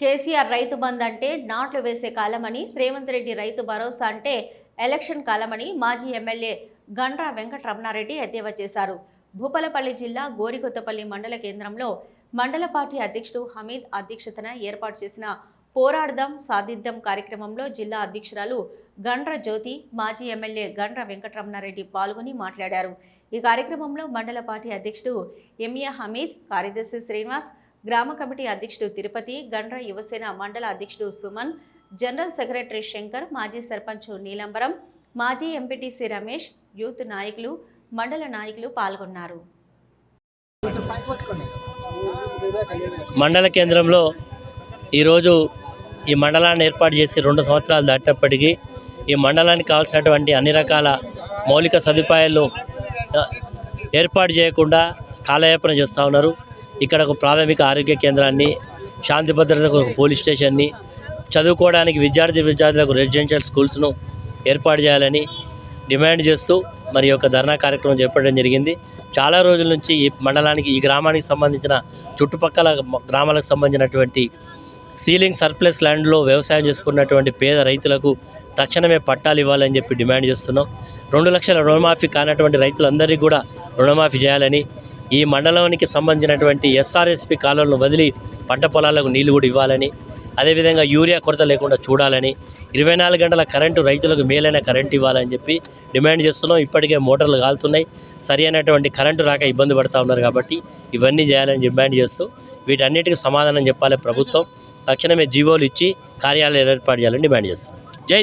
కేసీఆర్ రైతు బంద్ అంటే నాట్లు వేసే కాలమని, రేవంత్ రెడ్డి రైతు భరోసా అంటే ఎలక్షన్ కాలమని మాజీ ఎమ్మెల్యే గండ్ర వెంకటరమణారెడ్డి ఎద్దేవా చేశారు. భూపాలపల్లి జిల్లా గోరికొత్తపల్లి మండల కేంద్రంలో మండల పార్టీ అధ్యక్షుడు హమీద్ అధ్యక్షతన ఏర్పాటు చేసిన పోరాడదాం సాధిద్దాం కార్యక్రమంలో జిల్లా అధ్యక్షురాలు గండ్ర జ్యోతి, మాజీ ఎమ్మెల్యే గండ్ర వెంకటరమణారెడ్డి పాల్గొని మాట్లాడారు. ఈ కార్యక్రమంలో మండల పార్టీ అధ్యక్షుడు ఎంఏ హమీద్, కార్యదర్శి శ్రీనివాస్, గ్రామ కమిటీ అధ్యక్షుడు తిరుపతి, గండ్ర యువసేన మండల అధ్యక్షుడు సుమన్, జనరల్ సెక్రటరీ శంకర్, మాజీ సర్పంచ్ నీలంబరం, మాజీ ఎంపీటీసీ రమేష్, యూత్ నాయకులు, మండల నాయకులు పాల్గొన్నారు. మండల కేంద్రంలో ఈరోజు ఈ మండలాన్ని ఏర్పాటు చేసి 2 సంవత్సరాలు దాటినప్పటికీ ఈ మండలానికి కావాల్సినటువంటి అన్ని రకాల మౌలిక సదుపాయాలను ఏర్పాటు చేయకుండా కాలయాపన చేస్తూ ఉన్నారు. ఇక్కడ ఒక ప్రాథమిక ఆరోగ్య కేంద్రాన్ని, శాంతి భద్రతకు ఒక పోలీస్ స్టేషన్ని, చదువుకోవడానికి విద్యార్థులకు రెసిడెన్షియల్ స్కూల్స్ను ఏర్పాటు చేయాలని డిమాండ్ చేస్తూ మరి యొక్క ధర్నా కార్యక్రమం చేపట్టడం జరిగింది. చాలా రోజుల నుంచి ఈ మండలానికి, ఈ గ్రామానికి సంబంధించిన చుట్టుపక్కల గ్రామాలకు సంబంధించినటువంటి సీలింగ్ సర్ప్లస్ ల్యాండ్లో వ్యవసాయం చేసుకున్నటువంటి పేద రైతులకు తక్షణమే పట్టాలు ఇవ్వాలని చెప్పి డిమాండ్ చేస్తున్నాం. 2 లక్షల రుణమాఫీ కానటువంటి రైతులందరికీ కూడా రుణమాఫీ చేయాలని, ఈ మండలానికి సంబంధించినటువంటి ఎస్ఆర్ఎస్పి కాలువలను వదిలి పంట పొలాలకు నీళ్లు కూడా ఇవ్వాలని, అదేవిధంగా యూరియా కొరత లేకుండా చూడాలని, 24 గంటల కరెంటు రైతులకు మేలైన కరెంటు ఇవ్వాలని చెప్పి డిమాండ్ చేస్తున్నాం. ఇప్పటికే మోటార్లు కాలుతున్నాయి, సరి అయినటువంటి కరెంటు రాక ఇబ్బంది పడుతూ ఉన్నారు. కాబట్టి ఇవన్నీ చేయాలని డిమాండ్ చేస్తూ వీటన్నిటికీ సమాధానం చెప్పాలి ప్రభుత్వం. తక్షణమే జీవోలు ఇచ్చి కార్యాలయాలు ఏర్పాటు చేయాలని డిమాండ్ చేస్తున్నాం.